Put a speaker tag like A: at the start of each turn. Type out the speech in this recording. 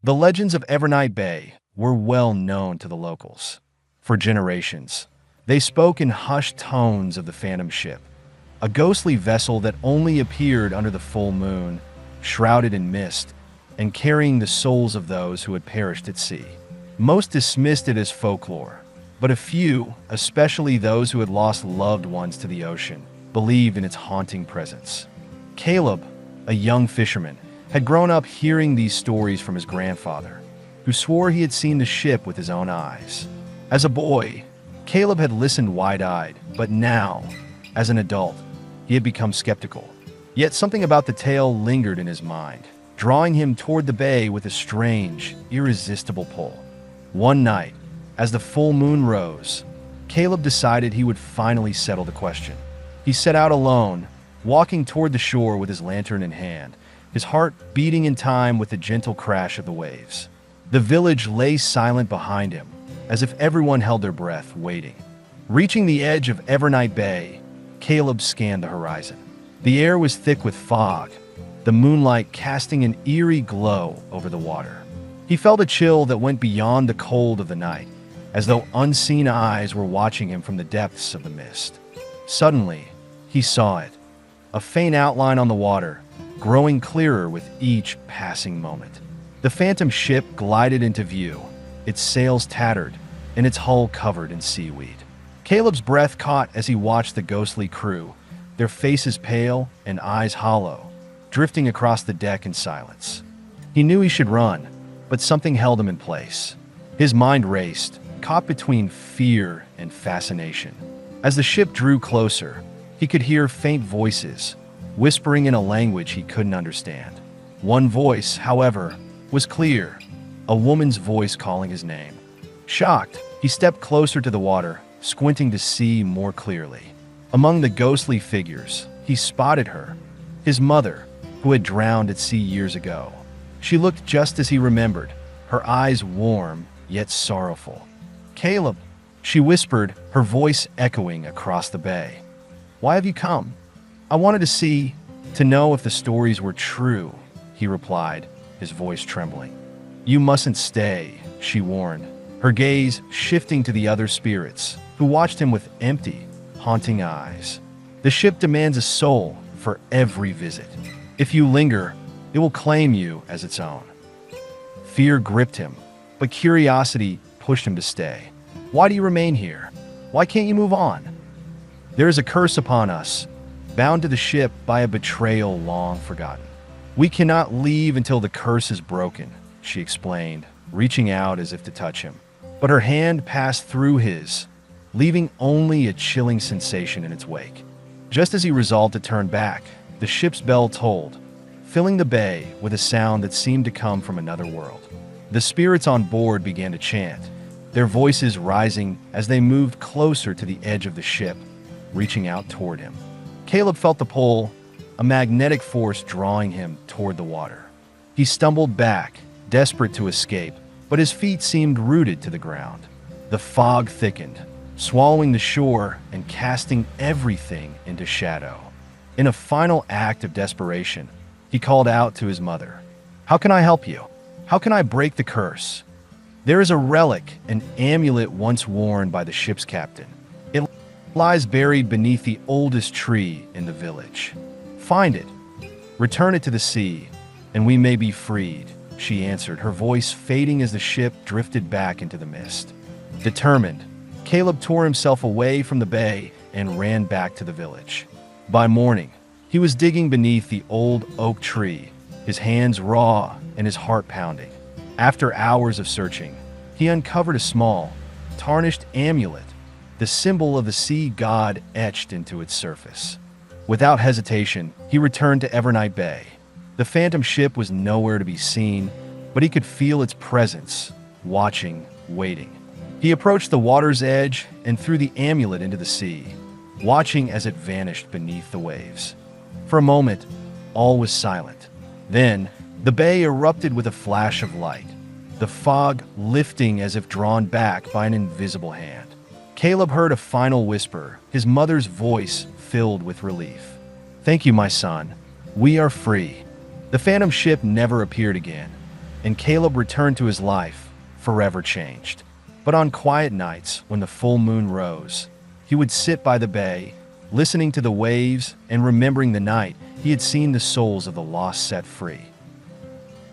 A: The legends of Evernight Bay were well known to the locals. For generations, they spoke in hushed tones of the phantom ship, a ghostly vessel that only appeared under the full moon, shrouded in mist, and carrying the souls of those who had perished at sea. Most dismissed it as folklore, but a few, especially those who had lost loved ones to the ocean, believed in its haunting presence. Caleb, a young fisherman, had grown up hearing these stories from his grandfather, who swore he had seen the ship with his own eyes. As a boy, Caleb had listened wide-eyed, but now, as an adult, he had become skeptical. Yet something about the tale lingered in his mind, drawing him toward the bay with a strange, irresistible pull. One night, as the full moon rose, Caleb decided he would finally settle the question. He set out alone, walking toward the shore with his lantern in hand, his heart beating in time with the gentle crash of the waves. The village lay silent behind him, as if everyone held their breath, waiting. Reaching the edge of Evernight Bay, Caleb scanned the horizon. The air was thick with fog, the moonlight casting an eerie glow over the water. He felt a chill that went beyond the cold of the night, as though unseen eyes were watching him from the depths of the mist. Suddenly, he saw it, a faint outline on the water, growing clearer with each passing moment. The phantom ship glided into view, its sails tattered, and its hull covered in seaweed. Caleb's breath caught as he watched the ghostly crew, their faces pale and eyes hollow, drifting across the deck in silence. He knew he should run, but something held him in place. His mind raced, caught between fear and fascination. As the ship drew closer, he could hear faint voices, whispering in a language he couldn't understand. One voice, however, was clear, a woman's voice calling his name. Shocked, he stepped closer to the water, squinting to see more clearly. Among the ghostly figures, he spotted her, his mother, who had drowned at sea years ago. She looked just as he remembered, her eyes warm yet sorrowful. "Caleb," she whispered, her voice echoing across the bay. "Why have you come?" "I wanted to know if the stories were true," he replied, his voice trembling. "You mustn't stay," she warned, her gaze shifting to the other spirits, who watched him with empty, haunting eyes. "The ship demands a soul for every visit. If you linger, it will claim you as its own." Fear gripped him, but curiosity pushed him to stay. "Why do you remain here? Why can't you move on?" "There is a curse upon us, bound to the ship by a betrayal long forgotten. We cannot leave until the curse is broken," she explained, reaching out as if to touch him. But her hand passed through his, leaving only a chilling sensation in its wake. Just as he resolved to turn back, the ship's bell tolled, filling the bay with a sound that seemed to come from another world. The spirits on board began to chant, their voices rising as they moved closer to the edge of the ship, reaching out toward him. Caleb felt the pull, a magnetic force drawing him toward the water. He stumbled back, desperate to escape, but his feet seemed rooted to the ground. The fog thickened, swallowing the shore and casting everything into shadow. In a final act of desperation, he called out to his mother, "How can I help you? How can I break the curse?" "There is a relic, an amulet once worn by the ship's captain. It lies buried beneath the oldest tree in the village. Find it, return it to the sea, and we may be freed," she answered, her voice fading as the ship drifted back into the mist. Determined, Caleb tore himself away from the bay and ran back to the village. By morning, he was digging beneath the old oak tree, his hands raw and his heart pounding. After hours of searching, he uncovered a small, tarnished amulet, the symbol of the sea god etched into its surface. Without hesitation, he returned to Evernight Bay. The phantom ship was nowhere to be seen, but he could feel its presence, watching, waiting. He approached the water's edge and threw the amulet into the sea, watching as it vanished beneath the waves. For a moment, all was silent. Then, the bay erupted with a flash of light, the fog lifting as if drawn back by an invisible hand. Caleb heard a final whisper, his mother's voice filled with relief. "Thank you, my son. We are free." The phantom ship never appeared again, and Caleb returned to his life, forever changed. But on quiet nights, when the full moon rose, he would sit by the bay, listening to the waves and remembering the night he had seen the souls of the lost set free.